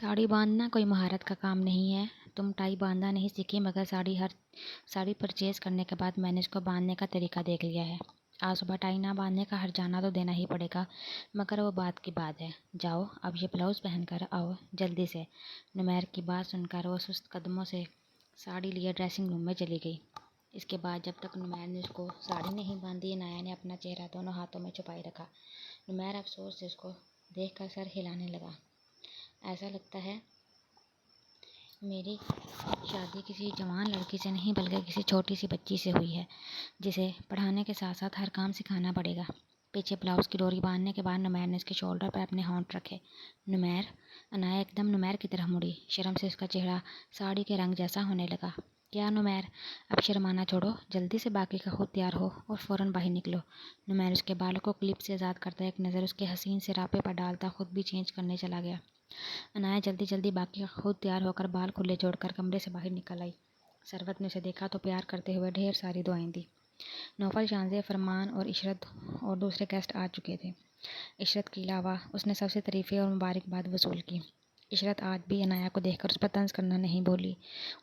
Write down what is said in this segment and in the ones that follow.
साड़ी बांधना कोई महारत का काम नहीं है। तुम टाई बांधना नहीं सीखी, मगर साड़ी परचेज करने के बाद मैंने इसको बांधने का तरीका देख लिया है। आज सुबह टाई ना बांधने का हर्जाना तो देना ही पड़ेगा, मगर वो बात की बात है। जाओ अब ये ब्लाउज़ पहन कर आओ जल्दी से। नुमैर की बात सुनकर वो सुस्त कदमों से साड़ी लिए ड्रेसिंग रूम में चली गई। इसके बाद जब तक नुमैर ने उसको साड़ी नहीं बांधी, अनाया ने अपना चेहरा दोनों हाथों में छुपाए रखा। नुमैर अफसोस से उसको देख कर सर हिलाने लगा। ऐसा लगता है मेरी शादी किसी जवान लड़की से नहीं, बल्कि किसी छोटी सी बच्ची से हुई है, जिसे पढ़ाने के साथ साथ हर काम सिखाना पड़ेगा। पीछे ब्लाउज़ की डोरी बांधने के बाद नुमैर ने उसके शोल्डर पर अपने होंठ रखे। नुमैर। अनाया एकदम नुमैर की तरफ मुड़ी। शर्म से उसका चेहरा साड़ी के रंग जैसा होने लगा। क्या नुमैर, अब शर्माना छोड़ो, जल्दी से बाकी का खुद तैयार हो और फ़ौरन बाहर निकलो। नुमैर उसके बालों को क्लिप से आज़ाद करता, एक नज़र उसके हसीन सिरापे पर डालता खुद भी चेंज करने चला गया। अनाया जल्दी जल्दी बाकी खुद तैयार होकर बाल खुले छोड़कर कमरे से बाहर निकल आई। सरवत ने उसे देखा तो प्यार करते हुए ढेर सारी दुआएं दी। नौफल, शानज़े, फरमान और इशरत और दूसरे गेस्ट आ चुके थे। इशरत के अलावा उसने सबसे तारीफ़ें और मुबारकबाद वसूल की। इशरत आज भी अनाया को देखकर उस पर तंज करना नहीं भूली।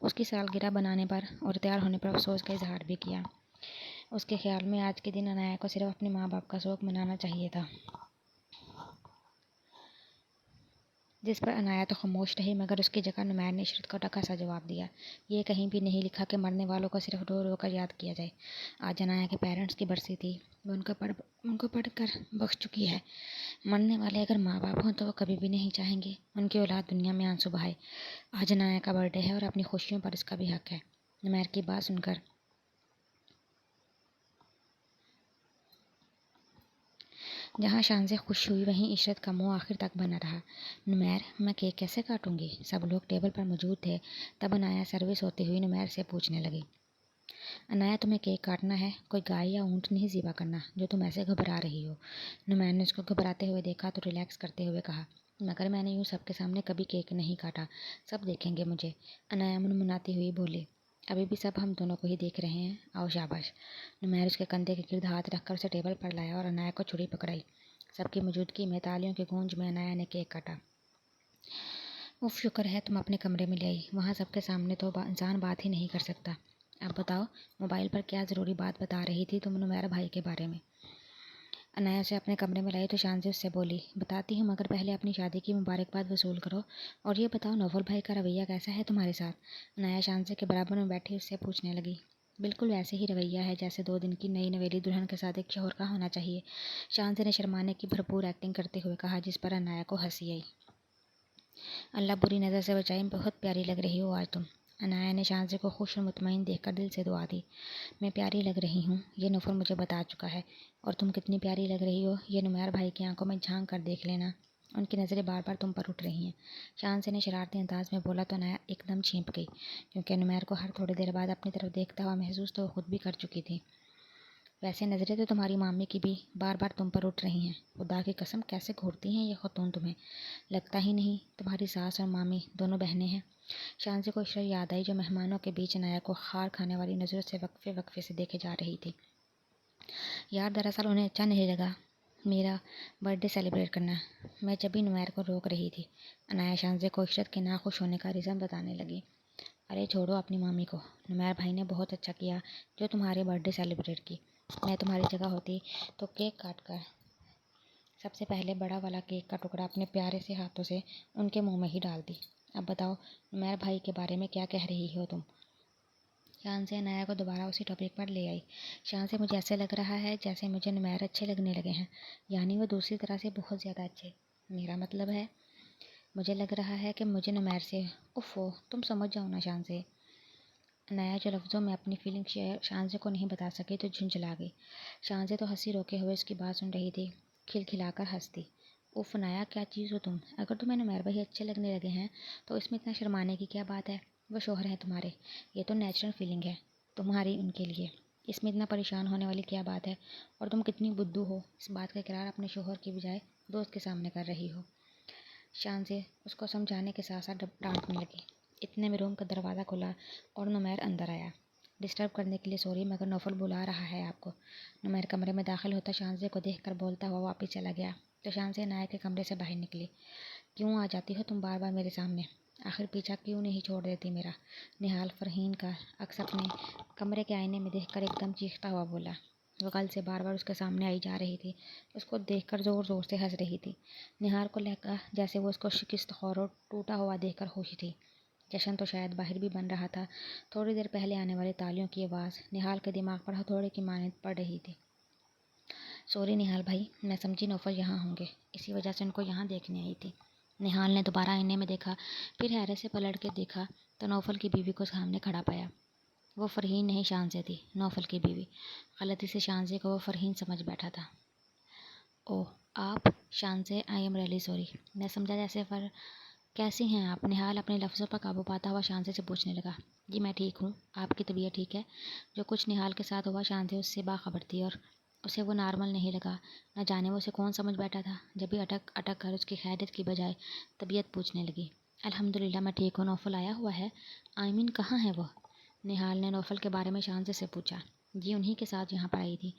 उसकी सालगिरह बनाने पर और तैयार होने पर अफसोस का इजहार भी किया। उसके ख्याल में आज के दिन अनाया को सिर्फ अपने माँ बाप का शौक मनाना चाहिए था, जिस पर अनाया तो खामोश रही, मगर उसकी जगह नुमैर ने इशरत को टका सा जवाब दिया। ये कहीं भी नहीं लिखा कि मरने वालों को सिर्फ रो रो कर याद किया जाए। आज अनाया के पेरेंट्स की बरसी थी। वो उनको पढ़ कर बख्श चुकी है। मरने वाले अगर माँ बाप हों तो वो कभी भी नहीं चाहेंगे उनकी औलाद दुनिया में आंसू बहाए। आज अनाया का बर्थडे है और अपनी खुशियों पर इसका भी हक है। नुमैर की बात सुनकर जहाँ शानज़े खुश हुई, वहीं इशरत का मुंह आखिर तक बना रहा। नुमैर, मैं केक कैसे काटूंगी? सब लोग टेबल पर मौजूद थे। तब अनाया सर्विस होती हुई नुमैर से पूछने लगी। अनाया, तुम्हें केक काटना है? कोई गाय या ऊँट नहीं ज़िबा करना, जो तुम ऐसे घबरा रही हो। नुमैर ने उसको घबराते हुए देखा तो रिलैक्स करते हुए कहा, मगर मैंने यूँ सबके सामने कभी केक नहीं काटा, सब देखेंगे मुझे। अनाया मुनमुनाती हुई बोली, अभी भी सब हम दोनों को ही देख रहे हैं, आओ शाबाश। नुमैर उसके कंधे के गिर्द हाथ रखकर उसे टेबल पर लाया और अनाया को छुरी पकड़ाई। सबकी मौजूदगी में तालियों की गूंज में अनाया ने केक काटा। उफ, शुक्र है तुम अपने कमरे में ले आई, वहाँ सबके सामने तो इंसान बात ही नहीं कर सकता। अब बताओ, मोबाइल पर क्या ज़रूरी बात बता रही थी तुम नुमैर भाई के बारे में? अनाया उसे अपने कमरे में लाई तो शानज़े उससे बोली, बताती हूँ, मगर पहले अपनी शादी की मुबारकबाद वसूल करो। और ये बताओ, नौफल भाई का रवैया कैसा है तुम्हारे साथ? अनाया शानज़े के बराबर में बैठी उससे पूछने लगी। बिल्कुल वैसे ही रवैया है जैसे 2 दिन की नई नवेली दुल्हन के साथ एक शौहर का होना चाहिए। शानज़े ने शर्माने की भरपूर एक्टिंग करते हुए कहा, जिस पर अनाया को हंसी आई। अल्लाह बुरी नज़र से बचाए, बहुत प्यारी लग रही हो आज तुम। अनाया ने शानज़े को खुश और मुतमईन देखकर दिल से दुआ दी। मैं प्यारी लग रही हूँ, ये नौफल मुझे बता चुका है, और तुम कितनी प्यारी लग रही हो ये नुमैर भाई की आंखों में झांक कर देख लेना, उनकी नज़रें बार बार तुम पर उठ रही हैं। शानज़े ने शरारती अंदाज में बोला तो अनाया एकदम चींप गई, क्योंकि नुमैर को हर थोड़ी देर बाद अपनी तरफ देखता हुआ महसूस तो वो खुद भी कर चुकी थी। वैसे नज़रें तो तुम्हारी मामी की भी बार बार तुम पर उठ रही हैं। खुदा की कसम, कैसे घूरती हैं ये खतून तुम्हें? लगता ही नहीं तुम्हारी सास और मामी दोनों बहनें हैं। शानज़े को इशरत याद आई, जो मेहमानों के बीच अनाया को खार खाने वाली नज़रों से वक्फे वक्फे से देखे जा रही थी। यार, दरअसल उन्हें अच्छा नहीं लगा मेरा बर्थडे सेलिब्रेट करना। मैं जब भी नुमैर को रोक रही थी। अनाया शानज़े को इशरत के नाखुश होने का रीज़न बताने लगी। अरे छोड़ो अपनी मामी को, नुमैर भाई ने बहुत अच्छा किया जो तुम्हारे बर्थडे सेलिब्रेट की। मैं तुम्हारी जगह होती तो केक काट कर सबसे पहले बड़ा वाला केक का टुकड़ा अपने प्यारे से हाथों से उनके मुंह में ही डाल दी। अब बताओ, नुमैर भाई के बारे में क्या कह रही हो तुम? शानज़े अनाया को दोबारा उसी टॉपिक पर ले आई। शानज़े, मुझे ऐसे लग रहा है जैसे मुझे नुमैर अच्छे लगने लगे हैं, यानी वो दूसरी तरह से बहुत ज़्यादा अच्छे। मेरा मतलब है, मुझे लग रहा है कि मुझे नुमैर से। उफ़ो, तुम समझ जाओ ना शानज़े। अनाया जो लफ्ज़ों में अपनी फीलिंग शानज़े को नहीं बता सकी तो झुंझला गई। शानज़े तो हंसी रोके हुए उसकी बात सुन रही थी, खिलखिलाकर हंसती। उफ़ अनाया, क्या चीज़ हो तुम? अगर तुम्हें नुमैर भाई अच्छे लगने लगे हैं तो इसमें इतना शर्माने की क्या बात है? वो शौहर हैं तुम्हारे, ये तो नेचुरल फीलिंग है तुम्हारी उनके लिए, इसमें इतना परेशान होने वाली क्या बात है? और तुम कितनी बुद्धू हो, इस बात का इकरार अपने शौहर की बजाय दोस्त के सामने कर रही हो। शानज़े उसको समझाने के साथ साथ डांटने लगी। इतने में रूम का दरवाज़ा खुला और नुमैर अंदर आया। डिस्टर्ब करने के लिए सॉरी, मगर नौफल बुला रहा है आपको। नुमैर कमरे में दाखिल होता शानज़े को देखकर बोलता हुआ वापस चला गया। تو شانزیہ عنایا کے کمرے سے باہر نکلی۔ کیوں آ جاتی ہو تم بار بار میرے سامنے؟ آخر پیچھا کیوں نہیں چھوڑ دیتی میرا؟ نہال فرحین کا عکس اپنے کمرے کے آئینے میں دیکھ کر ایک دم چیختا ہوا بولا۔ وہ کل سے بار بار اس کے سامنے آئی جا رہی تھی، اس کو دیکھ کر زور زور سے ہنس رہی تھی۔ نہال کو لگا جیسے وہ اس کو شکست خور اور ٹوٹا ہوا دیکھ کر خوشی تھی۔ جشن تو شاید باہر بھی بن رہا تھا۔ تھوڑی دیر پہلے آنے والی تالیوں کی آواز نہال کے دماغ پر ہتھوڑے کی مانند پڑ رہی تھی۔ سوری نہال بھائی، میں سمجھی نوفل یہاں ہوں گے، اسی وجہ سے ان کو یہاں دیکھنے آئی تھی۔ نہال نے دوبارہ آئینے میں دیکھا، پھر حیرت سے پلٹ کے دیکھا تو نوفل کی بیوی کو سامنے کھڑا پایا۔ وہ فرحین نہیں شانزیہ تھی، نوفل کی بیوی۔ غلطی سے شانزیہ کو وہ فرحین سمجھ بیٹھا تھا۔ اوہ آپ؟ شانزیہ آئی ایم ریئلی سوری، میں سمجھا جیسے کیسی ہیں آپ؟ نہال اپنے لفظوں پر قابو پاتا ہوا شانزیہ سے پوچھنے لگا۔ جی میں ٹھیک ہوں، آپ کی طبیعت ٹھیک ہے؟ جو کچھ نہال کے ساتھ ہوا شانزیہ اس سے باخبر تھی، اور اسے وہ نارمل نہیں لگا۔ نہ جانے وہ اسے کون سمجھ بیٹھا تھا، جب بھی اٹک اٹک کر اس کی خیریت کی بجائے طبیعت پوچھنے لگی۔ الحمدللہ میں ٹھیک ہوں، نوفل آیا ہوا ہے؟ آئمین کہاں ہے وہ؟ نہال نے نوفل کے بارے میں شانزیہ سے پوچھا۔ جی انہی کے ساتھ یہاں پر آئی تھی،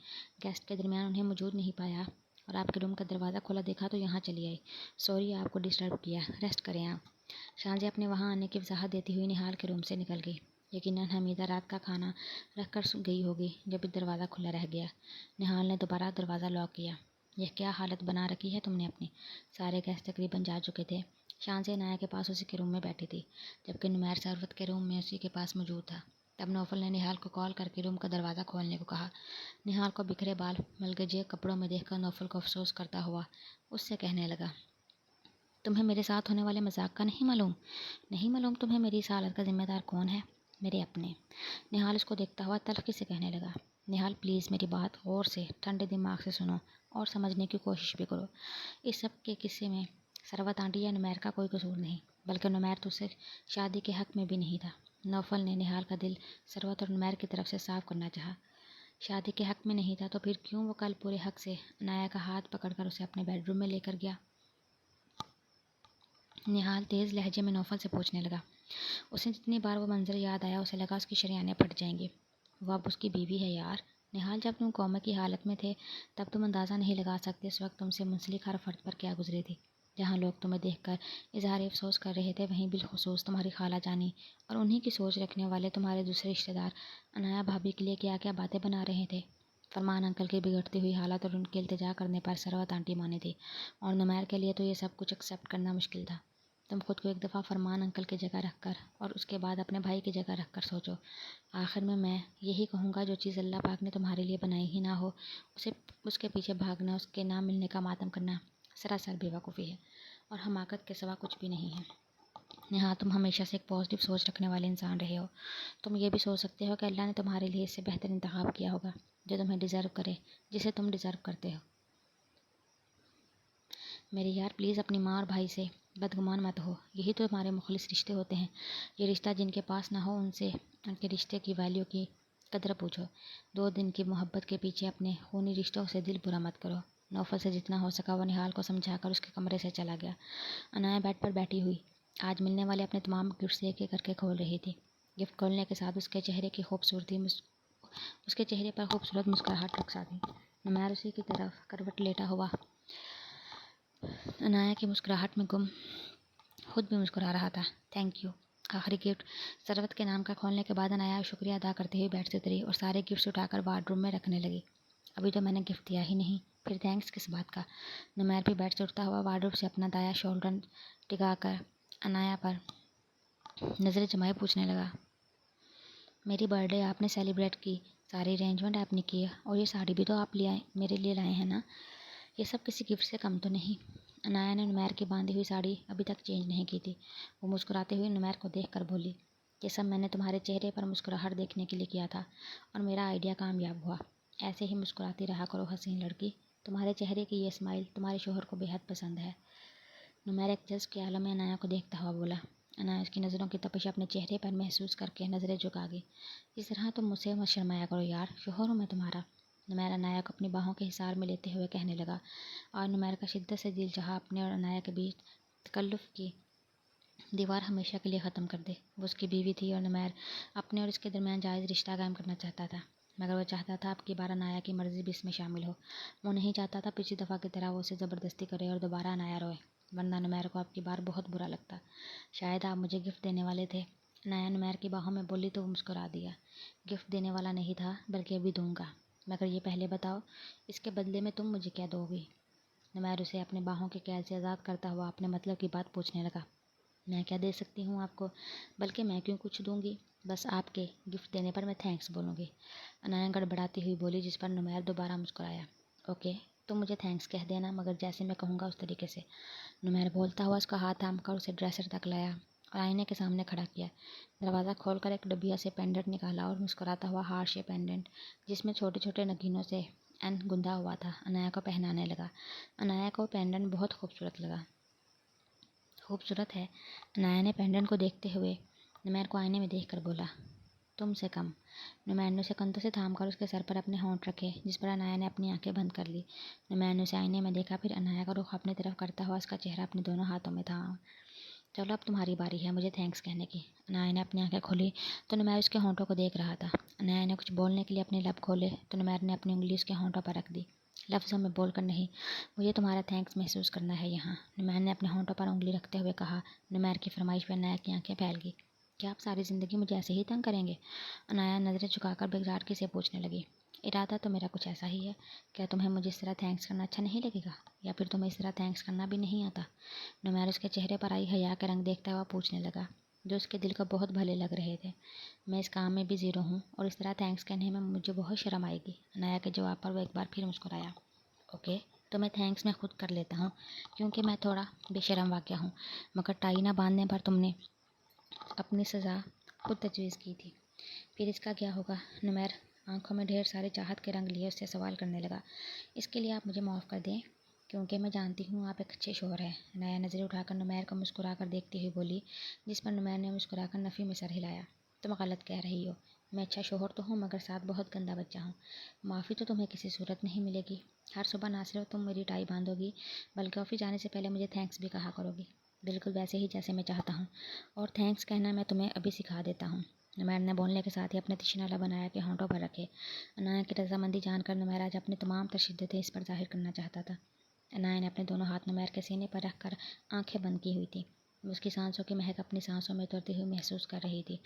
گیسٹ کے درمیان انہیں موجود نہیں پایا اور آپ کے روم کا دروازہ کھلا دیکھا تو یہاں چلی آئی۔ سوری آپ کو ڈسٹرب کیا، ریسٹ کریں آپ۔ شانزیہ اپنے وہاں آنے کی وضاحت دیتی ہوئی نہال کے روم سے نکل گئی۔ یقیناً حمیدہ رات کا کھانا رکھ کر گئی ہوگی جب دروازہ کھلا رہ گیا۔ نہال نے دوبارہ دروازہ لاک کیا۔ یہ کیا حالت بنا رکھی ہے تم نے اپنی؟ سارے گیسٹ تقریباً جا چکے تھے۔ شانزیہ عنایا کے پاس اسی کے روم میں بیٹھی تھی، جبکہ نمیر ثروت کے روم میں اسی کے پاس موجود تھا۔ تب نوفل نے نہال کو کال کر کے روم کا دروازہ کھولنے کو کہا۔ نہال کو بکھرے بال ملگجے کپڑوں میں دیکھ کر نوفل کو افسوس کرتا ہوا اس سے کہنے لگا، تمہیں میرے ساتھ ہونے والے مذاق کا نہیں معلوم؟ نہیں معلوم تمہیں میری اس حالت کا ذمہ دار کون ہے؟ میرے اپنے۔ نہال اس کو دیکھتا ہوا تلخی سے کہنے لگا۔ نہال پلیز میری بات غور سے ٹھنڈے دماغ سے سنو اور سمجھنے کی کوشش بھی کرو۔ اس سب کے قصے میں ثروت آنٹی یا نمیر کا کوئی قصور نہیں، بلکہ نمیر تو اس سے شادی کے حق میں بھی نہیں تھا۔ نوفل نے نہال کا دل ثروت اور نمیر کی طرف سے صاف کرنا چاہا۔ شادی کے حق میں نہیں تھا تو پھر کیوں وہ کل پورے حق سے عنایا کا ہاتھ پکڑ کر اسے اپنے بیڈ روم میں لے کر گیا؟ نہال تیز لہجے میں نوفل سے پوچھنے لگا۔ اسے جتنی بار وہ منظر یاد آیا اسے لگا اس کی شریانیں پھٹ جائیں گی۔ وہ اب اس کی بیوی ہے یار۔ نہال جب تم کوما کی حالت میں تھے تب تم اندازہ نہیں لگا سکتے اس وقت تم سے منسلک ہر فرد پر کیا گزری تھی۔ جہاں لوگ تمہیں دیکھ کر اظہار افسوس کر رہے تھے وہیں بالخصوص تمہاری خالہ جانی اور انہی کی سوچ رکھنے والے تمہارے دوسرے رشتہ دار عنایا بھابھی کے لیے کیا کیا باتیں بنا رہے تھے۔ فرمان انکل کی بگڑتی ہوئی حالت اور ان کے التجا کرنے پر ثروت آنٹی مانی تھی، اور نمیر کے لیے تو یہ سب کچھ ایکسیپٹ کرنا مشکل تھا۔ تم خود کو ایک دفعہ فرمان انکل کی جگہ رکھ کر اور اس کے بعد اپنے بھائی کی جگہ رکھ کر سوچو۔ آخر میں یہی کہوں گا جو چیز اللہ پاک نے تمہارے لیے بنائی ہی نہ ہو اس کے پیچھے بھاگنا، اس کے نہ ملنے کا ماتم کرنا سراسر بے وقوفی ہے اور حماقت کے سوا کچھ بھی نہیں ہے۔ یہاں تم ہمیشہ سے ایک پازیٹیو سوچ رکھنے والے انسان رہے ہو۔ تم یہ بھی سوچ سکتے ہو کہ اللہ نے تمہارے لیے اس سے بہتر انتخاب کیا ہوگا جو تمہیں ڈیزرو کرے، جسے تم ڈیزرو کرتے ہو۔ میرے یار پلیز اپنی ماں اور بھائی سے بدگمان مت ہو، یہی تو ہمارے مخلص رشتے ہوتے ہیں۔ یہ رشتہ جن کے پاس نہ ہو ان سے ان کے رشتے کی ویلیو کی قدر پوچھو۔ 2 دن کی محبت کے پیچھے اپنے خونی رشتوں سے دل برا مت کرو۔ نوفل سے جتنا ہو سکا وہ نہال کو سمجھا کر اس کے کمرے سے چلا گیا۔ عنایا بیڈ پر بیٹھی ہوئی آج ملنے والے اپنے تمام گفٹس ایک ایک کر کے کھول رہی تھی۔ گفٹ کھولنے کے ساتھ اس کے چہرے پر خوبصورت مسکراہٹ رقص آ گئی۔ نمیر اسی کی طرف کروٹ لیٹا ہوا عنایا کی مسکراہٹ میں گم خود بھی مسکرا رہا تھا۔ Thank you. آخری گفٹ ثروت کے نام کا کھولنے کے بعد عنایا شکریہ ادا کرتے ہوئے بیڈ سے اتری اور سارے گفٹس اٹھا کر وارڈ روم میں رکھنے لگی۔ ابھی تو میں نے گفٹ دیا ہی نہیں، پھر تھینکس کس بات کا؟ نمیر بھی بیڈ سے اٹھتا ہوا وارڈ روم سے اپنا دایاں شولڈر ٹکا کر عنایا پر نظریں جمائے پوچھنے لگا، میری برتھ ڈے آپ نے سیلیبریٹ کی، ساری ارینجمنٹ آپ نے کی اور یہ ساڑی بھی تو آپ میرے لیے لائے ہیں نا؟ یہ سب کسی گفٹ سے کم تو نہیں؟ عنایا نے نمیر کی باندھی ہوئی ساڑی ابھی تک چینج نہیں کی تھی۔ وہ مسکراتے ہوئے نمیر کو دیکھ کر بولی، یہ سب میں نے تمہارے چہرے پر مسکراہٹ دیکھنے کے لیے کیا تھا اور میرا آئیڈیا کامیاب ہوا۔ ایسے ہی مسکراتی رہا کرو حسین لڑکی، تمہارے چہرے کی یہ اسمائل تمہارے شوہر کو بے حد پسند ہے۔ نمیر ایک جذب کے عالم میں عنایا کو دیکھتا ہوا بولا۔ عنایا اس کی نظروں کی تپش اپنے چہرے پر محسوس کر کے نظریں جھکا گئی۔ اس طرح تم مجھ سے مت شرمایا کرو یار، شوہر ہوں میں تمہارا۔ نمیر عنایا کو اپنی باہوں کے حصار میں لیتے ہوئے کہنے لگا، اور نمیر کا شدت سے دل چاہا اپنے اور عنایا کے بیچ تکلف کی دیوار ہمیشہ کے لیے ختم کر دے۔ وہ اس کی بیوی تھی اور نمیر اپنے اور اس کے درمیان جائز رشتہ قائم کرنا چاہتا تھا۔ मगर वो चाहता था अब की बार अनाया की मर्जी भी इसमें शामिल हो। वो नहीं चाहता था पिछली दफ़ा की तरह वो उसे ज़बरदस्ती करे और दोबारा अनाया रोए, वरना नुमैर को अब की बार बहुत बुरा लगता। शायद आप मुझे गिफ्ट देने वाले थे, अनाया नुमैर की बाहों में बोली तो वो मुस्कुरा दिया। गिफ्ट देने वाला नहीं था, बल्कि अभी दूंगा, मगर ये पहले बताओ इसके बदले में तुम मुझे क्या दोगी। नुमैर उसे अपने बाहों के कैद से आज़ाद करता हुआ अपने मतलब की बात पूछने लगा। मैं क्या दे सकती हूँ आपको, बल्कि मैं क्यों कुछ दूंगी, बस आपके गिफ्ट देने पर मैं थैंक्स बोलूँगी, अनाया गड़बड़ाती हुई बोली, जिस पर नुमैर दोबारा मुस्कुराया। ओके, तुम मुझे थैंक्स कह देना, मगर जैसे मैं कहूँगा उस तरीके से। नुमैर बोलता हुआ उसका हाथ थाम कर उसे ड्रेसर तक लाया और आईने के सामने खड़ा किया। दरवाज़ा खोलकर एक डबिया से पेंडेंट निकाला और मुस्कुराता हुआ हार शेप पेंडेंट, जिसमें छोटे छोटे नगीनों से एन गुंदा हुआ था, अनाया को पहनाने लगा। अनाया को पेंडेंट बहुत खूबसूरत लगा। खूबसूरत है, अनाया ने पेंडेंट को देखते हुए नुमैर को आईने में देखकर बोला। तुमसे कम। नुमैर ने उसे कंधों से थाम कर उसके सर पर अपने होंठ रखे, जिस पर अनाया ने अपनी आंखें बंद कर ली। नुमैर ने उसे आईने में देखा, फिर अनाया का रुख अपनी तरफ करता हुआ उसका चेहरा अपने दोनों हाथों में था। चलो अब तुम्हारी बारी है मुझे थैंक्स कहने की। अनाया ने अपनी आंखें खोली तो नुमैर उसके होंठों को देख रहा था। अनाया ने कुछ बोलने के लिए अपने लब खोले तो नुमैर ने अपनी उंगली उसके होंठों पर रख दी। लफ्ज़ों में बोलकर नहीं, मुझे तुम्हारा थैंक्स महसूस करना है यहाँ, नुमैर ने अपने होंठों पर उंगली रखते हुए कहा। नुमैर की फरमाइश पर अनाया की आंखें फैल गई। क्या आप सारी ज़िंदगी मुझे ऐसे ही तंग करेंगे, अनाया नज़रें झुकाकर बेगजारगी से पूछने लगी। इरादा तो मेरा कुछ ऐसा ही है, क्या तुम्हें मुझे इस तरह थैंक्स करना अच्छा नहीं लगेगा, या फिर तुम्हें इस तरह थैंक्स करना भी नहीं आता। नुमैर उसके चेहरे पर आई हया के रंग देखता हुआ पूछने लगा, जो उसके दिल को बहुत भले लग रहे थे। मैं इस काम में भी ज़ीरो हूँ और इस तरह थैंक्स कहने में मुझे बहुत शर्म आएगी। अनाया के जवाब पर वो एक बार फिर मुस्कुराया। ओके, तो मैं थैंक्स मैं खुद कर लेता हूँ, क्योंकि मैं थोड़ा बेशर्म वाक़या हूँ, मगर टाई ना बांधने पर तुमने अपनी सज़ा खुद तजवीज़ की थी। फिर इसका क्या होगा, नुमैर आंखों में ढेर सारे चाहत के रंग लिए उससे सवाल करने लगा। इसके लिए आप मुझे माफ़ कर दें, क्योंकि मैं जानती हूँ आप एक अच्छे शौहर हैं, अनाया नज़रें उठाकर नुमैर को मुस्कुरा कर देखती हुई बोली, जिस पर नुमैर ने मुस्कुरा कर नफ़ी में सर हिलाया। तुम गलत कह रही हो, मैं अच्छा शौहर तो हूँ, मगर साथ बहुत गंदा बच्चा हूँ। माफ़ी तो तुम्हें किसी सूरत नहीं मिलेगी। हर सुबह ना सिर्फ तुम मेरी टाई बांधोगी, बल्कि ऑफिस जाने से पहले मुझे थैंक्स भी कहा करोगी, बिल्कुल वैसे ही जैसे मैं चाहता हूँ। और थैंक्स कहना मैं तुम्हें अभी सिखा देता हूँ। नुमैर ने बोलने के साथ ही अपने तिशनाला बनाया के होंठों पर रखे। अनाया की रजामंदी जानकर नुमैर आज अपनी तमाम तरशिद्दतें इस पर जाहिर करना चाहता था। अनाया ने अपने दोनों हाथ नुमैर के सीने पर रखकर आंखें बंद की हुई थी। उसकी सांसों की महक अपनी सांसों में उतरती हुई महसूस कर रही थी।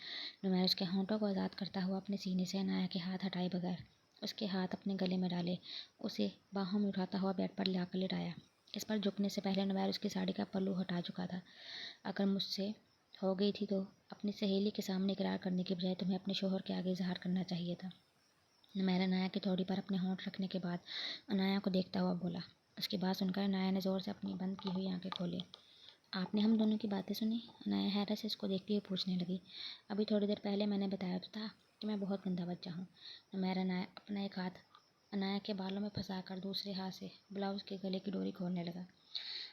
नुमैर उसके होंठों को आज़ाद करता हुआ अपने सीने से अनाया के हाथ हटाए बगैर उसके हाथ अपने गले में डाले उसे बाहों में उठाता हुआ बेड पर लाकर लिटाया। इस पर झुकने से पहले नुमैर उसकी साड़ी का पल्लू हटा चुका था। अगर मुझसे हो गई थी तो अपनी सहेली के सामने इकरार करने की बजाय तुम्हें अपने शोहर के आगे इजहार करना चाहिए था। नुमैर अनाया की थोड़ी पर अपने होंठ रखने के बाद अनाया को देखता हुआ बोला। उसकी बात सुनकर अनाया ने ज़ोर से अपनी बंद की हुई आंखें खोली। आपने हम दोनों की बातें सुनी, अनाया हैरत से उसको देखती हुई पूछने लगी। अभी थोड़ी देर पहले मैंने बताया तो था कि मैं बहुत गंदा बच्चा हूँ। नुमैर अनाया अपना एक हाथ अनाया के बालों में फंसाकर दूसरे हाथ से ब्लाउज़ के गले की डोरी खोलने लगा।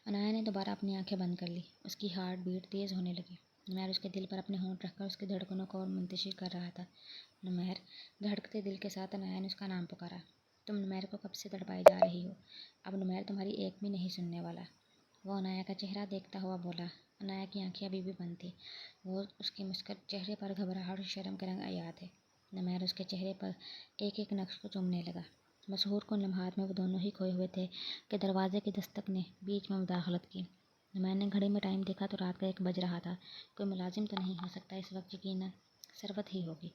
अनाया ने दोबारा अपनी आंखें बंद कर ली। उसकी हार्ट बीट तेज़ होने लगी। नुमैर उसके दिल पर अपने होंठ रखकर उसकी धड़कनों को और मुंतशिर कर रहा था। नुमैर, धड़कते दिल के साथ अनाया ने उसका नाम पुकारा। तुम नुमैर को कब से तड़पाई जा रही हो, अब नुमैर तुम्हारी एक भी नहीं सुनने वाला। वो अनाया का चेहरा देखता हुआ बोला। अनाया की आंखें अभी भी बंद थी। वो उसके मुस्कुर चेहरे पर घबराहट और शर्म के रंग अया थे। नुमैर उसके चेहरे पर एक एक नक्श को चूमने लगा। मशहूर कुन लम्हात में वो दोनों ही खोए हुए थे कि दरवाजे की दस्तक ने बीच में मुदाखलत की। मैंने घड़ी में टाइम देखा तो रात का 1 बज रहा था। कोई मुलाजिम तो नहीं हो सकता इस वक्त, यकीनन सरबत ही होगी।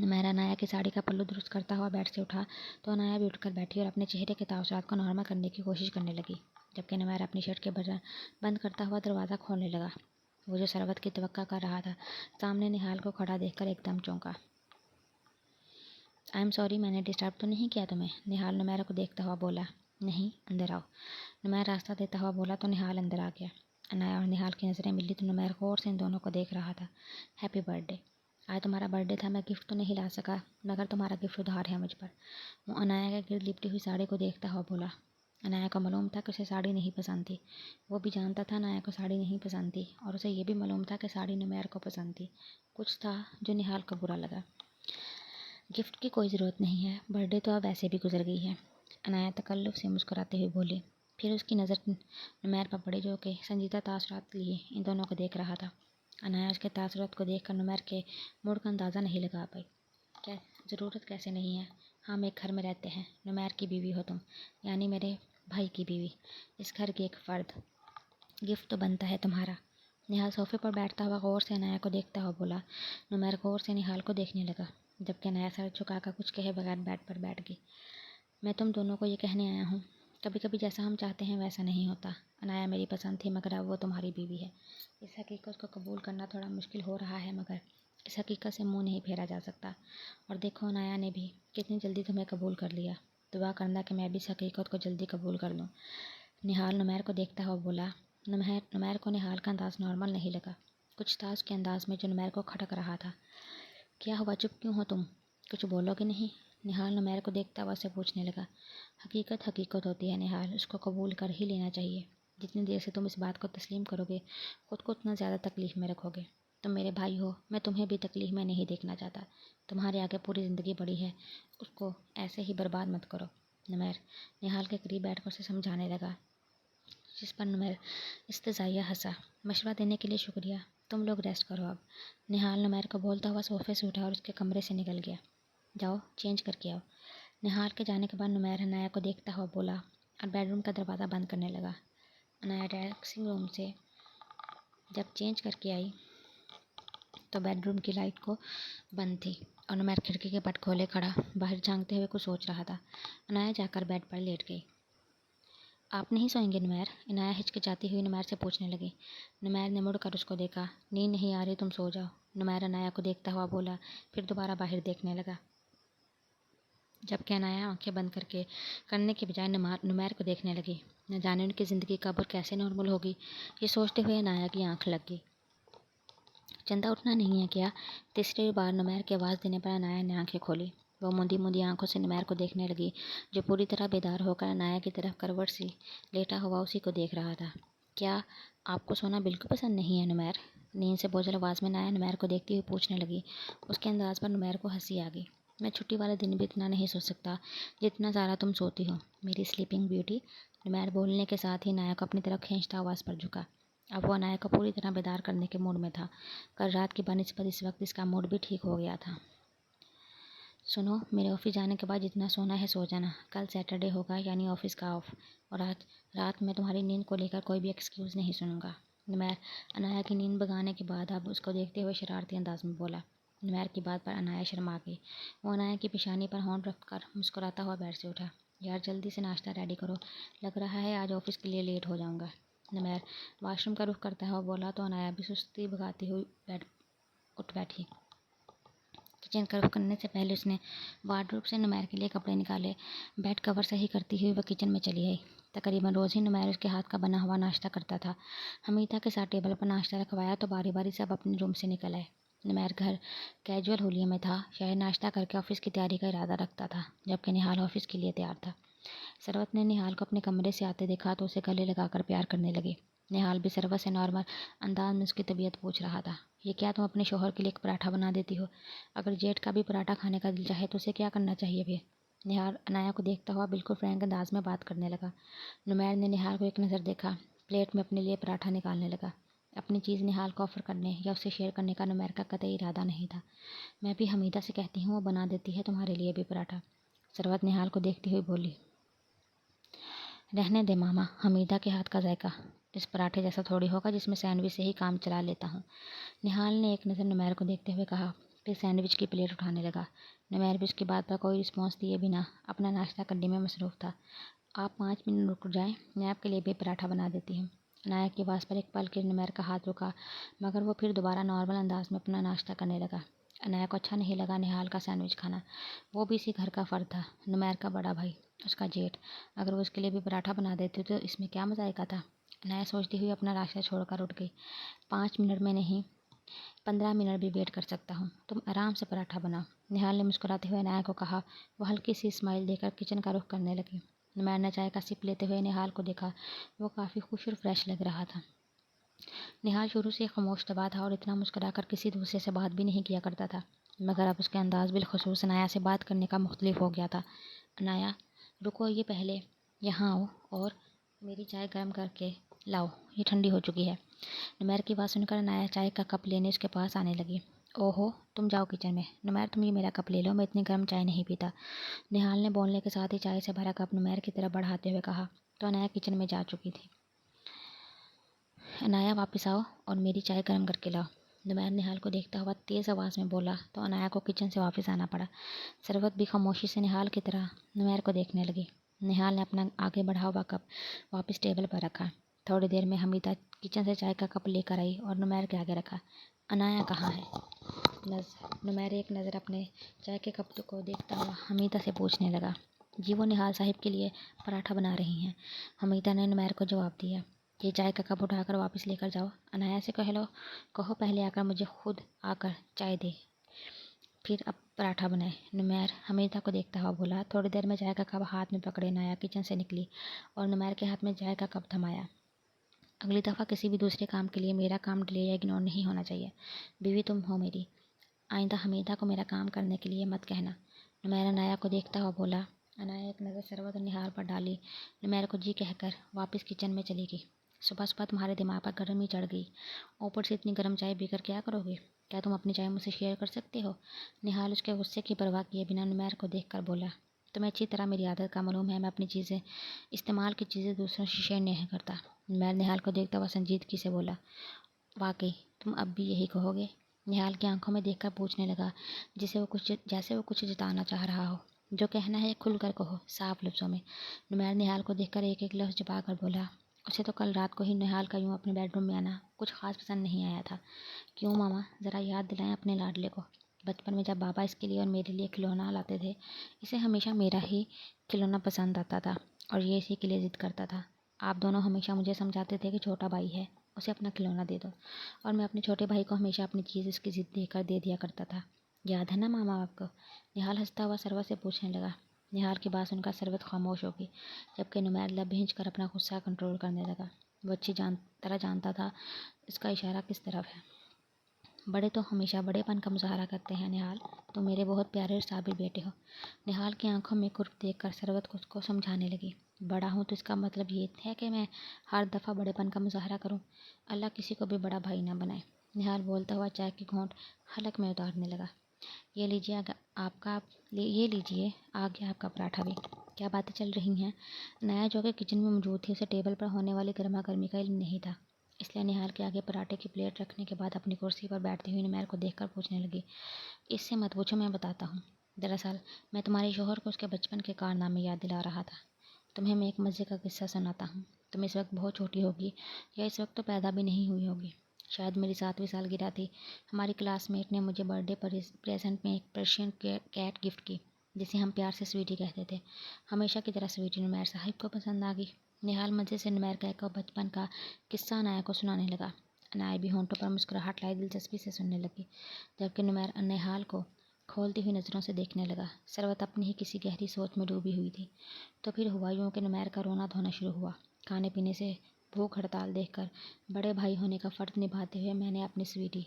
नुमैर अनाया की साड़ी का पल्लू दुरुस्त करता हुआ बेड से उठा तो अनाया भी उठकर बैठी और अपने चेहरे के ताउसरात को नॉर्मल करने की कोशिश करने लगी, जबकि नुमैर अपनी शर्ट के बटन बंद करता हुआ दरवाज़ा खोलने लगा। वो जो सरबत की तवक्का कर रहा था, सामने निहाल को खड़ा देखकर एकदम चौंका। आई एम सॉरी, मैंने डिस्टर्ब तो नहीं किया तुम्हें, निहाल नुमैर को देखता हुआ बोला। नहीं, अंदर आओ, नुमैर रास्ता देता हुआ बोला तो निहाल अंदर आ गया। अनाया और निहाल की नज़रें मिली तो नुमैर गौर से इन दोनों को देख रहा था। हैप्पी बर्थडे, आज तुम्हारा बर्थडे था, मैं गिफ्ट तो नहीं ला सका, मगर तुम्हारा गिफ्ट उधार है मुझ पर। वो अनाया के गिर्द लिपटी हुई साड़ी को देखता हुआ बोला। अनाया को मालूम था कि उसे साड़ी नहीं पसंद थी। वो भी जानता था अनाया को साड़ी नहीं पसंद थी, और उसे ये भी मालूम था कि साड़ी नुमैर को पसंद थी। कुछ था जो निहाल को बुरा लगा। गिफ्ट की कोई ज़रूरत नहीं है, बर्थडे तो अब वैसे भी गुजर गई है, अनाया तकल्लुफ़ से मुस्कुराते हुए बोली। फिर उसकी नज़र नुमैर पर पड़ी जो कि संजीदा तासुरात लिए इन दोनों को देख रहा था। अनाया उसके तासुरात को देखकर नुमैर के मूड का अंदाज़ा नहीं लगा पाई। क्या ضرورت کیسے نہیں ہے، ہم ایک گھر میں رہتے ہیں، نمیر کی بیوی ہو تم، یعنی میرے بھائی کی بیوی، اس گھر کی ایک فرد، گفٹ تو بنتا ہے تمہارا۔ نہال صوفے پر بیٹھتا ہوا غور سے عنایا کو دیکھتا ہوا بولا۔ نمیر غور سے نہال کو دیکھنے لگا، جبکہ عنایا سر جھکا کر کچھ کہے بغیر بیڈ پر بیٹھ گئی۔ میں تم دونوں کو یہ کہنے آیا ہوں، کبھی کبھی جیسا ہم چاہتے ہیں ویسا نہیں ہوتا۔ عنایا میری پسند تھی مگر اب وہ تمہاری بیوی ہے۔ اس حقیقت کو قبول کرنا تھوڑا مشکل ہو رہا ہے مگر اس حقیقت سے منہ نہیں پھیرا جا سکتا۔ اور دیکھو عنایا نے بھی کتنی جلدی تمہیں قبول کر لیا، دعا کرنا کہ میں بھی اس حقیقت کو جلدی قبول کر لوں۔ نہال نمیر کو دیکھتا ہوا بولا۔ نمیر کو نہال کا انداز نارمل نہیں لگا، کچھ تھا اس کے انداز میں جو نمیر کو کھٹک رہا تھا۔ کیا ہوا، چپ کیوں ہو تم، کچھ بولو گے نہیں؟ نہال نمیر کو دیکھتا ہوا سے پوچھنے لگا۔ حقیقت حقیقت ہوتی ہے نہال، اس کو قبول کر ہی لینا چاہیے۔ جتنی دیر سے تم اس بات کو تسلیم کرو گے خود کو اتنا زیادہ تکلیف میں رکھو گے۔ تم میرے بھائی ہو، میں تمہیں بھی تکلیف میں نہیں دیکھنا چاہتا۔ تمہارے آگے پوری زندگی پڑی ہے، اس کو ایسے ہی برباد مت کرو۔ نمیر نہال کے قریب بیٹھ کر اسے سمجھانے لگا، جس پر نمیر استزائیہ ہنسا۔ مشورہ دینے کے لیے شکریہ، تم لوگ ریسٹ کرو اب۔ نہال نمیر کو بولتا ہوا صوفے سے اٹھا اور اس کے کمرے سے نکل گیا۔ جاؤ چینج کر کے آؤ۔ نہال کے جانے کے بعد نمیر عنایا کو دیکھتا ہوا بولا اور بیڈ روم کا دروازہ بند کرنے لگا۔ عنایا ڈریسنگ روم سے جب چینج کر کے آئی تو بیڈ روم کی لائٹ کو بند تھی اور نمیر کھڑکی کے پٹ کھولے کھڑا باہر جھانکتے ہوئے کچھ سوچ رہا تھا۔ عنایا جا کر بیڈ پر لیٹ گئی۔ آپ نہیں سوئیں گے نمیر؟ عنایا ہچکچاتی ہوئی نمیر سے پوچھنے لگی۔ نمیر نے مڑ کر اس کو دیکھا۔ نیند نہیں آ رہی، تم سو جاؤ، نمیر عنایا کو دیکھتا ہوا بولا، پھر دوبارہ باہر دیکھنے لگا، جبکہ عنایا آنکھیں بند کرنے کے بجائے نمیر کو دیکھنے لگی۔ نہ جانے ان کی زندگی کب اور کیسے نارمل ہوگی، یہ سوچتے ہوئے عنایا کی آنکھ لگ گئی۔ چندہ اٹھنا نہیں ہے کیا؟ تیسری بار نمیر کی آواز دینے پر عنایا نے آنکھیں کھولی۔ وہ موندی موندی آنکھوں سے نمیر کو دیکھنے لگی جو پوری طرح بیدار ہو کر عنایا کی طرف کروٹ سی لیٹا ہوا اسی کو دیکھ رہا تھا۔ کیا آپ کو سونا بالکل پسند نہیں ہے نمیر؟ نیند سے بوجھل آواز میں عنایا نمیر کو دیکھتی ہوئی پوچھنے لگی۔ اس کے انداز پر نمیر کو ہنسی آ گئی۔ میں چھٹی والے دن بھی اتنا نہیں سو سکتا جتنا زیادہ تم سوتی ہو میری سلیپنگ بیوٹی۔ نمیر بولنے کے ساتھ ہی عنایا کو اپنی طرف کھینچتا آواز پر جھکا۔ اب وہ عنایا کو پوری طرح بیدار کرنے کے موڈ میں تھا۔ کل رات کی بنسبت اس وقت اس کا موڈ بھی ٹھیک ہو گیا تھا۔ سنو، میرے آفس جانے کے بعد جتنا سونا ہے سو جانا، کل سیٹرڈے ہوگا یعنی آفس کا آف، اور آج رات میں تمہاری نیند کو لے کر کوئی بھی ایکسکیوز نہیں سنوں گا۔ نمیر عنایا کی نیند بھگانے کے بعد اب اس کو دیکھتے ہوئے شرارتی انداز میں بولا۔ نمیر کی بات پر عنایا شرما گئی۔ وہ عنایا کی پیشانی پر ہونٹ رکھ کر مسکراتا ہوا بیڈ سے اٹھا۔ یار جلدی سے ناشتہ ریڈی کرو، لگ رہا ہے آج آفس کے لیے لیٹ ہو جاؤں گا۔ نمیر واش روم کا رخ کرتا ہوا بولا تو عنایا بھی سستی بھگاتی ہوئی اٹھ بیٹھی۔ کچن کا رخ کرنے سے پہلے اس نے وارڈروب سے نمیر کے لیے کپڑے نکالے۔ بیڈ کور صحیح کرتی ہوئی وہ کچن میں چلی گئی۔ تقریباً روز ہی نمیر اس کے ہاتھ کا بنا ہوا ناشتہ کرتا تھا۔ حمیدہ کے ساتھ ٹیبل پر ناشتہ رکھوایا تو باری باری سب اپنے روم سے نکل آئے۔ نمیر گھر کیجول حلیے میں تھا، شاید ناشتہ کر کے آفس کی تیاری کا ارادہ رکھتا تھا، جبکہ نہال آفس کے لیے تیار تھا۔ ثروت نے نہال کو اپنے کمرے سے آتے دیکھا تو اسے گلے لگا کر پیار کرنے لگی۔ نہال بھی ثروت سے نارمل انداز میں اس کی طبیعت پوچھ رہا تھا۔ یہ کیا تم اپنے شوہر کے لیے ایک پراٹھا بنا دیتی ہو؟ اگر جیٹ کا بھی پراٹھا کھانے کا دل چاہے تو اسے کیا کرنا چاہیے پھر؟ نہال عنایا کو دیکھتا ہوا بالکل فرینک انداز میں بات کرنے لگا۔ نمیر نے نہال کو ایک نظر دیکھا، پلیٹ میں اپنے لیے پراٹھا نکالنے لگا۔ اپنی چیز نہال کو آفر کرنے یا اسے شیئر کرنے کا نمیر کا قطعی ارادہ نہیں تھا۔ میں بھی حمیدہ سے کہتی ہوں وہ بنا دیتی ہے تمہارے لیے بھی پراٹھا، ثروت نہال کو دیکھتی ہوئی بولی۔ رہنے دے ماما، حمیدہ کے ہاتھ کا ذائقہ اس پراٹھے جیسا تھوڑی ہوگا جس میں سینڈوچ سے ہی کام چلا لیتا ہوں۔ نہال نے ایک نظر نمیر کو دیکھتے ہوئے کہا، پھر سینڈوچ کی پلیٹ اٹھانے لگا۔ نمیر بھی اس کی بات پر کوئی رسپانس دیے بنا اپنا ناشتہ کرنے میں مصروف تھا۔ آپ 5 منٹ رک جائیں، میں آپ کے لیے بھی پراٹھا بنا دیتی ہوں۔ عنایا کی آواز پر ایک پل کے نمیر کا ہاتھ رکا مگر وہ پھر دوبارہ نارمل انداز میں اپنا ناشتہ کرنے لگا۔ عنایا کو اچھا نہیں لگا نہال کا سینڈوچ کھانا، وہ بھی اسی گھر کا فرد تھا، نمیر کا بڑا بھائی، اس کا جیٹ، اگر وہ اس کے لیے بھی پراٹھا بنا دیتی تو اس میں کیا مذائقہ تھا؟ عنایا سوچتی ہوئی اپنا ناشتہ چھوڑ کر اٹھ گئی۔ 5 منٹ میں نہیں 15 منٹ بھی ویٹ کر سکتا ہوں، تم آرام سے پراٹھا بناؤ، نہال نے مسکراتے ہوئے عنایا کو کہا۔ وہ ہلکی سی اسمائل دے کر کچن کا رخ کرنے لگی۔ نمیر نے چائے کا سپ لیتے ہوئے نہال کو دیکھا، وہ کافی خوش اور فریش لگ رہا تھا۔ نہال شروع سے خاموش طبع تھا اور اتنا مسکرا کر کسی دوسرے سے بات بھی نہیں کیا کرتا تھا، مگر اب اس کا انداز بالخصوص عنایا سے بات کرنے کا مختلف ہو گیا تھا۔ عنایا رکو، یہ پہلے یہاں آؤ اور میری چائے گرم کر کے لاؤ، یہ ٹھنڈی ہو چکی ہے۔ نمیر کی بات سن کر عنایا چائے کا کپ لینے اس کے پاس آنے لگی ओहो, तुम जाओ किचन में। नुमैर, तुम ये मेरा कप ले लो, मैं इतनी गर्म चाय नहीं पीता। निहाल ने बोलने के साथ ही चाय से भरा कप नुमैर की तरफ बढ़ाते हुए कहा। तो अनाया किचन में जा चुकी थी। अनाया, वापस आओ और मेरी चाय गर्म करके लाओ। नुमैर निहाल को देखता हुआ तेज़ आवाज़ में बोला तो अनाया को किचन से वापस आना पड़ा। सरवत भी खामोशी से निहाल की तरह नुमैर को देखने लगी। निहाल ने अपना आगे बढ़ा हुआ कप वापस टेबल पर रखा। थोड़ी देर में हमीदा किचन से चाय का कप लेकर आई और नुमैर के आगे रखा। अनाया कहाँ है? नुमैर एक नज़र अपने चाय के कप को देखता हुआ हमीदा से पूछने लगा। जी, वो निहाल साहिब के लिए पराठा बना रही हैं। हमीदा ने नुमैर को जवाब दिया। ये चाय का कप उठाकर वापस लेकर जाओ। अनाया से कहो पहले आकर मुझे खुद आकर चाय दे, फिर अब पराठा बनाए। नुमैर हमीदा को देखता हुआ बोला। थोड़ी देर में चाय का कप हाथ में पकड़े अनाया किचन से निकली और नुमैर के हाथ में चाय का कप थमाया। अगली दफ़ा किसी भी दूसरे काम के लिए मेरा काम डिले या इग्नोर नहीं होना चाहिए। बीवी तुम हो मेरी, आइंदा हमीदा को मेरा काम करने के लिए मत कहना। नुमैर अनाया को देखता हुआ बोला। अनाया एक नज़र सरवत और निहाल पर डाली, नुमैर को जी कहकर वापस किचन में चली गई। सुबह सुबह तुम्हारे दिमाग पर गर्मी चढ़ गई, ऊपर से इतनी गर्म चाय पीकर क्या करोगे? क्या तुम अपनी चाय मुझसे शेयर कर सकते हो? निहाल उसके गुस्से की परवाह किए बिना नुमैर को देखकर बोला। तुम्हें अच्छी तरह मेरी आदत का मालूम है, मैं अपनी चीज़ें इस्तेमाल की चीज़ें दूसरों से शेयर नहीं करता। नुमैर निहाल को देखता हुआ संजीदगी से बोला। वाकई तुम अब भी यही कहोगे? निहाल की आंखों में देखकर पूछने लगा, जैसे वो कुछ जताना चाह रहा हो। जो कहना है खुलकर कहो, साफ लफ्ज़ों में। नुमैर निहाल को देखकर एक एक लफ्ज़ छुपा कर बोला। उसे तो कल रात को ही निहाल का यूं अपने बेडरूम में आना कुछ खास पसंद नहीं आया था। क्यों मामा, ज़रा याद दिलाएं अपने लाडले को। बचपन में जब बाबा इसके लिए और मेरे लिए खिलौना लाते थे, इसे हमेशा मेरा ही खिलौना पसंद आता था और ये इसी के लिए ज़िद करता था। आप दोनों हमेशा मुझे समझाते थे कि छोटा भाई है, उसे अपना खिलौना दे दो, और मैं अपने छोटे भाई को हमेशा अपनी चीज़ उसकी ज़िद देकर दे दिया करता था। याद है ना मामा आपको? निहाल हंसता हुआ सरवत से पूछने लगा। निहाल की बात सुनकर सरवत खामोश हो गई, जबकि नुमैर लब भींच कर अपना गुस्सा कंट्रोल करने लगा। वो अच्छी तरह जानता था इसका इशारा किस तरफ है। बड़े तो हमेशा बड़ेपन का मुजाहरा करते हैं निहाल, तुम मेरे बहुत प्यारे और साबिर बेटे हो। निहाल की आंखों में कुर्ब देखकर सरवत खुद को समझाने लगी। बड़ा हूँ तो इसका मतलब ये है कि मैं हर दफ़ा बड़ेपन का मुजाहरा करूँ? अल्लाह किसी को भी बड़ा भाई ना बनाए। निहाल बोलता हुआ चाय की घोंट हलक में उतारने लगा। ये लीजिए ये लीजिए आ गया आपका पराठा भी। क्या बातें चल रही हैं? नया जो कि किचन में मौजूद थी, उसे टेबल पर होने वाली गर्मा गर्मी का इल्म नहीं था, इसलिए निहाल के आगे पराठे की प्लेट रखने के बाद अपनी कुर्सी पर बैठती हुई नुमैर को देखकर पूछने लगी। इससे मत पूछो, मैं बताता हूँ। दरअसल मैं तुम्हारे शोहर को उसके बचपन के कारनामे याद दिला रहा था। तुम्हें मैं एक मज़े का किस्सा सुनाता हूँ। तुम इस वक्त बहुत छोटी होगी, या इस वक्त तो पैदा भी नहीं हुई होगी। शायद मेरी 7वीं सालगिरह थी। हमारी क्लासमेट ने मुझे बर्थडे प्रेजेंट में एक पर्शियन कैट गिफ्ट की, जिसे हम प्यार से स्वीटी कहते थे। हमेशा की तरह स्वीटी नुमैर साहिब को पसंद आ गई। निहाल मज़े से नुमैर का एक बचपन का किस्सा अनाया को सुनाने लगा। अनाया भी होंठों पर मुस्कुराहट लाई दिलचस्पी से सुनने लगी, जबकि नुमैर निहाल को खोलती हुई नज़रों से देखने लगा। सरवत अपनी ही किसी गहरी सोच में डूबी हुई थी। तो फिर हुआ यूँ कि नुमैर का रोना धोना शुरू हुआ। खाने पीने से भूख हड़ताल देखकर बड़े भाई होने का फ़र्ज निभाते हुए मैंने अपनी स्वीटी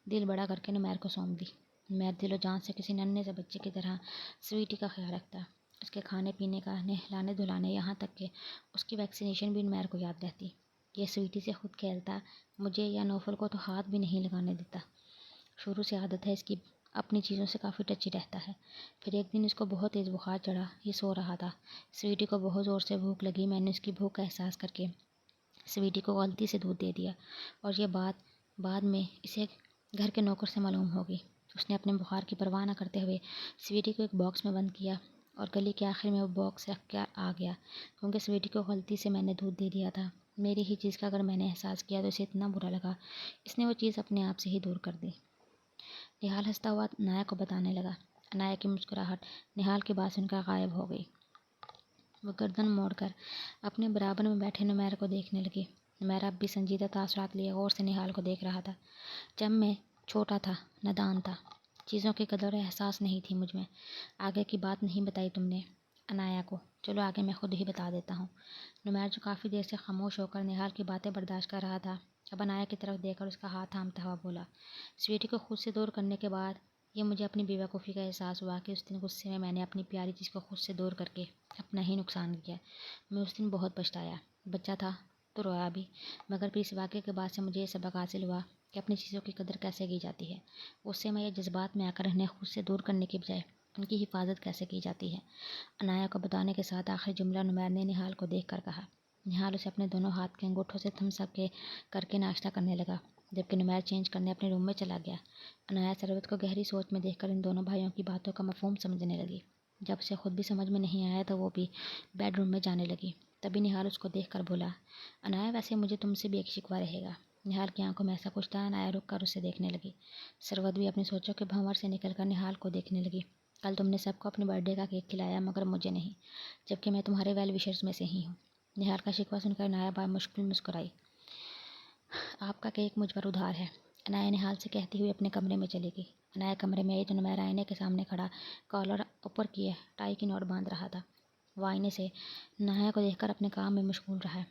दिल बड़ा करके नुमैर को सौंप दी। नुमैर दिलो जान से किसी नन्हे से बच्चे की तरह स्वीटी का ख्याल रखता। उसके खाने पीने का, नहलाने धुलाने, यहाँ तक कि उसकी वैक्सीनेशन भी नुमैर को याद रहती। ये स्वीटी से खुद खेलता, मुझे या नौफल को तो हाथ भी नहीं लगाने देता। शुरू से आदत है इसकी, अपनी चीज़ों से काफ़ी टची रहता है। फिर एक दिन इसको बहुत तेज़ बुखार चढ़ा, ये सो रहा था। स्वीटी को बहुत ज़ोर से भूख लगी। मैंने उसकी भूख का एहसास करके स्वीटी को गलती से दूध दे दिया, और ये बात बाद में इसे घर के नौकर से मालूम हो गई। उसने अपने बुखार की परवाह न करते हुए स्वीटी को एक बॉक्स में बंद किया और गली के आखिर में वो बॉक्स रख कर आ गया, क्योंकि स्वीटी को गलती से मैंने दूध दे दिया था। मेरी ही चीज़ का अगर मैंने एहसास किया तो इसे इतना बुरा लगा, इसने वो चीज़ अपने आप से ही दूर कर दी। निहाल हंसता हुआ अनाया को बताने लगा। अनाया की मुस्कुराहट निहाल की बात सुनकर गायब हो गई। वो गर्दन मोड़कर अपने बराबर में बैठे नुमैर को देखने लगी। नुमैर अब भी संजीदा तासुरात लिए गौर से निहाल को देख रहा था। जब मैं छोटा था, नादान था, चीज़ों की कदर एहसास नहीं थी मुझ में। आगे की बात नहीं बताई तुमने अनाया को, चलो आगे मैं खुद ही बता देता हूँ। नुमैर जो काफ़ी देर से खामोश होकर निहाल की बातें बर्दाश्त कर रहा था, अब अनाया की तरफ देखकर उसका हाथ थामता हुआ बोला। स्वीटी को खुद से दूर करने के बाद ये मुझे अपनी बेवकूफ़ी का एहसास हुआ कि उस दिन गुस्से में मैंने अपनी प्यारी चीज़ को खुद से दूर करके अपना ही नुकसान किया। मैं उस दिन बहुत पछताया। बच्चा था तो रोया भी, मगर फिर इस वाक़े के बाद से मुझे ये सबक हासिल हुआ کہ اپنی چیزوں کی قدر کیسے کی جاتی ہے، غصے میں یا جذبات میں آ کر انہیں خود سے دور کرنے کی بجائے ان کی حفاظت کیسے کی جاتی ہے۔ عنایا کو بتانے کے ساتھ آخری جملہ نمیر نے نہال کو دیکھ کر کہا۔ نہال اسے اپنے دونوں ہاتھ کے انگوٹھوں سے تھم سب کے کر کے ناشتہ کرنے لگا، جبکہ نمیر چینج کرنے اپنے روم میں چلا گیا۔ عنایا ثروت کو گہری سوچ میں دیکھ کر ان دونوں بھائیوں کی باتوں کا مفہوم سمجھنے لگی۔ جب اسے خود بھی سمجھ میں نہیں آیا تو وہ بھی بیڈ روم میں جانے لگی۔ تبھی نہال اس کو دیکھ کر بولا، عنایا ویسے مجھے تم سے بھی ایک شکوہ رہے گا۔ نہال کی آنکھوں میں ایسا کچھ تھا، عنایا رک کر اسے دیکھنے لگی۔ ثروت بھی اپنی سوچوں کے بھنور سے نکل کر نہال کو دیکھنے لگی۔ کل تم نے سب کو اپنے برتھ ڈے کا کیک کھلایا مگر مجھے نہیں، جبکہ میں تمہارے ویل وشرز میں سے ہی ہوں۔ نہال کا شکوہ سن کر عنایا بامشکل مسکرائی۔ آپ کا کیک مجھ پر ادھار ہے، عنایا نہال سے کہتی ہوئی اپنے کمرے میں چلی گئی۔ عنایا کمرے میں آئی تو نمیر آئینے کے سامنے کھڑا کالر اوپر کیے ٹائی کی نوٹ باندھ رہا تھا۔ وہ آئینے سے عنایا کو دیکھ کر اپنے کام میں مشغول رہا۔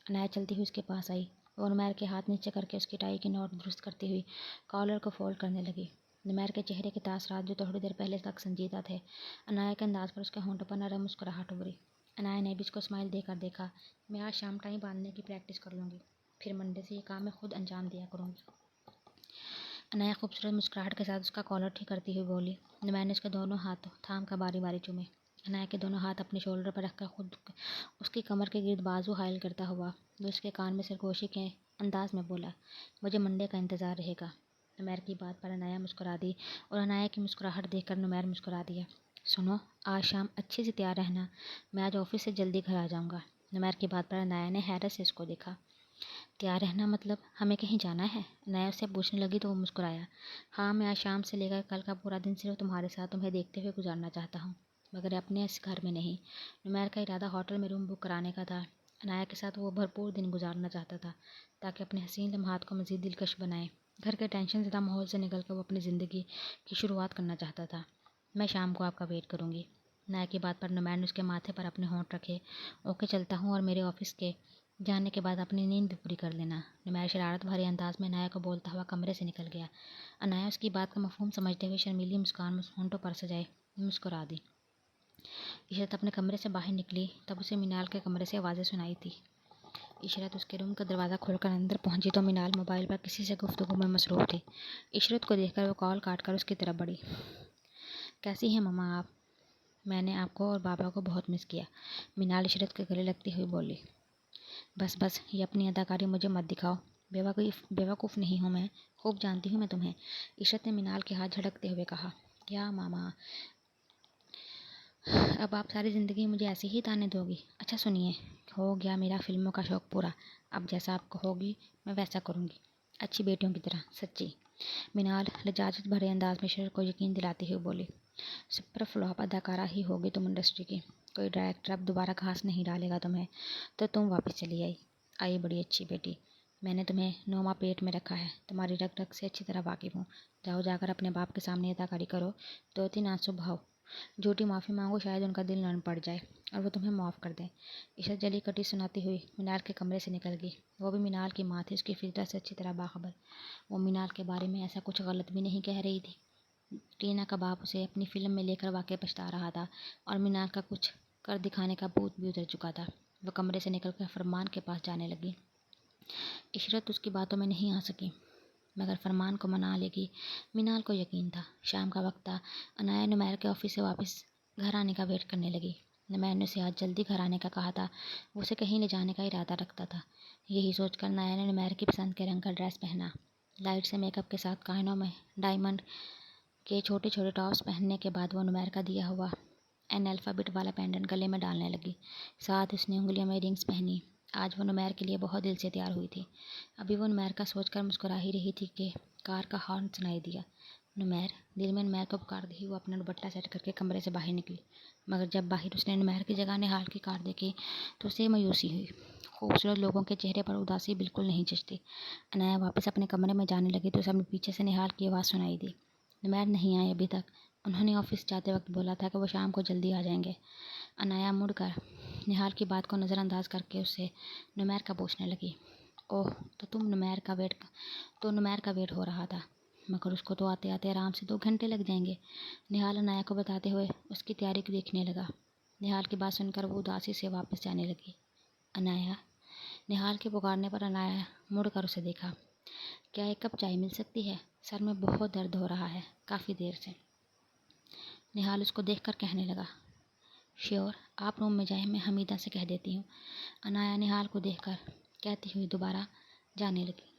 عنایا چلتی ہوئی اس کے پاس آئی۔ وہ نمیر کے ہاتھ نیچے کر کے اس کی ٹائی کی نوٹ درست کرتی ہوئی کالر کو فولڈ کرنے لگی۔ نمیر کے چہرے کے تاثرات جو تھوڑی دیر پہلے تک سنجیدہ تھے، عنایا کے انداز پر اس کے ہونٹوں پر نرم مسکراہٹ ابھری۔ عنایا نے بھی اس کو اسمائل دے کر دیکھا۔ میں آج شام ٹائی باندھنے کی پریکٹس کر لوں گی، پھر منڈے سے یہ کام میں خود انجام دیا کروں گی۔ عنایا خوبصورت مسکراہٹ کے ساتھ اس کا کالر ٹھیک کرتی ہوئی بولی۔ نمیر نے اس کے دونوں ہاتھ تھام کر باری باری چومے۔ عنایا کے دونوں ہاتھ اپنے شولڈر پر رکھ کر خود اس کی کمر کے گرد بازو حائل کرتا ہوا وہ اس کے کان میں سرگوشی کے انداز میں بولا، مجھے منڈے کا انتظار رہے گا۔ نمیر کی بات پر عنایا مسکرا دی اور عنایا کی مسکراہٹ دیکھ کر نمیر مسکرا دیا۔ سنو، آج شام اچھے سے تیار رہنا، میں آج آفس سے جلدی گھر آ جاؤں گا۔ نمیر کی بات پر عنایا نے حیرت سے اس کو دیکھا۔ تیار رہنا مطلب ہمیں کہیں جانا ہے؟ عنایا اس سے پوچھنے لگی تو وہ مسکرایا۔ ہاں، میں آج شام سے لے کر کل کا پورا دن صرف تمہارے ساتھ تمہیں دیکھتے ہوئے گزارنا چاہتا ہوں، مگر اپنے اس گھر میں نہیں۔ نمیر کا ارادہ ہوٹل میں روم بک کرانے کا تھا۔ عنایا کے ساتھ وہ بھرپور دن گزارنا چاہتا تھا تاکہ اپنے حسین لمحات کو مزید دلکش بنائے۔ گھر کے ٹینشن زدہ ماحول سے نکل کر وہ اپنی زندگی کی شروعات کرنا چاہتا تھا۔ میں شام کو آپ کا ویٹ کروں گی۔ عنایا کی بات پر نمیر نے اس کے ماتھے پر اپنے ہونٹ رکھے۔ اوکے، چلتا ہوں، اور میرے آفس کے جانے کے بعد اپنی نیند بھی پوری کر لینا۔ نمیر شرارت بھرے انداز میں عنایا کو بولتا ہوا کمرے سے نکل گیا۔ عنایا اس کی بات کا مفہوم سمجھتے ہوئے شرمیلی مسکان ہونٹوں پر سجائے مسکرا دی۔ عشرت اپنے کمرے سے باہر نکلی تب اسے مینال کے کمرے سے آوازیں سنائی تھی۔ عشرت اس کے روم کا دروازہ کھول کر اندر پہنچی تو مینال موبائل پر کسی سے گفتگو میں مصروف تھی۔ عشرت کو دیکھ کر وہ کال کاٹ کر اس کی طرف بڑھی۔ کیسی ہیں مما آپ؟ میں نے آپ کو اور بابا کو بہت مس کیا، مینال عشرت کے گلے لگتی ہوئی بولی۔ بس بس، یہ اپنی اداکاری مجھے مت دکھاؤ، بیوقوف نہیں ہوں میں، خوب جانتی ہوں میں تمہیں، عشرت نے مینال کے ہاتھ جھڑکتے ہوئے کہا۔ کیا ماما، اب آپ ساری زندگی مجھے ایسے ہی تانے دو گی؟ اچھا سنیے، ہو گیا میرا فلموں کا شوق پورا، اب جیسا آپ کہوگی میں ویسا کروں گی، اچھی بیٹیوں کی طرح، سچی، مینال لجاجت بھرے انداز میں عشرت کو یقین دلاتی ہوئی بولی۔ سپر فلاپ اداکارہ ہی ہوگی تم انڈسٹری کی، کوئی ڈائریکٹر اب دوبارہ گھاس نہیں ڈالے گا تمہیں تو تم واپس چلی آئی بڑی اچھی بیٹی، میں نے تمہیں 9 ماہ پیٹ میں رکھا ہے، تمہاری رگ رگ سے اچھی طرح واقف ہوں، جاؤ جا کر اپنے باپ کے سامنے اداکاری کرو، 2-3 آنسو بہاؤ، جھوٹی معافی مانگو، شاید ان کا دل نرم پڑ جائے اور وہ تمہیں معاف کر دیں۔ عشرت جلی کٹی سناتی ہوئی مینال کے کمرے سے نکل گئی۔ وہ بھی مینال کی ماں تھی، اس کی فطرت سے اچھی طرح باخبر۔ وہ مینال کے بارے میں ایسا کچھ غلط بھی نہیں کہہ رہی تھی۔ ٹینا کا باپ اسے اپنی فلم میں لے کر واقعی پچھتا رہا تھا اور مینال کا کچھ کر دکھانے کا بھوت بھی اتر چکا تھا۔ وہ کمرے سے نکل کر فرمان کے پاس جانے لگی۔ عشرت اس کی باتوں میں نہیں آ سکی مگر فرمان کو منا لے گی، مینال کو یقین تھا۔ شام کا وقت تھا۔ عنایا نمیر کے آفس سے واپس گھر آنے کا ویٹ کرنے لگی۔ نمیر نے اسے آج جلدی گھر آنے کا کہا تھا، وہ اسے کہیں لے جانے کا ارادہ رکھتا تھا۔ یہی سوچ کر عنایا نے نمیر کی پسند کے رنگ کا ڈریس پہنا۔ لائٹ سے میک اپ کے ساتھ کانوں میں ڈائمنڈ کے چھوٹے چھوٹے ٹاپس پہننے کے بعد وہ نمیر کا دیا ہوا این الفابیٹ والا پینڈنٹ گلے میں ڈالنے لگی۔ ساتھ اس نے انگلیوں میں رنگز پہنی۔ آج وہ نمیر کے لیے بہت دل سے تیار ہوئی تھی۔ ابھی وہ نمیر کا سوچ کر مسکرا ہی رہی تھی کہ کار کا ہارن سنائی دیا۔ نمیر، دل میں نمیر کو پکارتی ہوئی وہ اپنا دوپٹہ سیٹ کر کے کمرے سے باہر نکلی، مگر جب باہر اس نے نمیر کی جگہ نہال کی کار دیکھی تو اسے مایوسی ہوئی۔ خوبصورت لوگوں کے چہرے پر اداسی بالکل نہیں جچتی۔ عنایا واپس اپنے کمرے میں جانے لگی تو اسے اپنے پیچھے سے نہال کی آواز سنائی دی۔ نمیر نہیں آئے ابھی تک، انہوں نے آفس جاتے وقت بولا تھا کہ وہ شام کو جلدی آ جائیں گے۔ عنایا مڑ کر نہال کی بات کو نظر انداز کر کے اس سے نمیر کا پوچھنے لگی۔ اوہ، تو نمیر کا ویٹ ہو رہا تھا، مگر اس کو تو آتے آتے آرام سے 2 گھنٹے لگ جائیں گے۔ نہال عنایا کو بتاتے ہوئے اس کی تیاری کو دیکھنے لگا۔ نہال کی بات سن کر وہ اداسی سے واپس جانے لگی۔ عنایا، نہال کے پکارنے پر عنایا مڑ کر اسے دیکھا۔ کیا ایک کپ چائے مل سکتی ہے؟ سر میں بہت درد ہو رہا ہے، کافی دیر سے۔ نہال اس کو دیکھ کر کہنے لگا، شیور، آپ روم میں جائیں، میں حمیدہ سے کہہ دیتی ہوں۔ عنایا نہال کو دیکھ کر کہتی ہوئی دوبارہ جانے لگی۔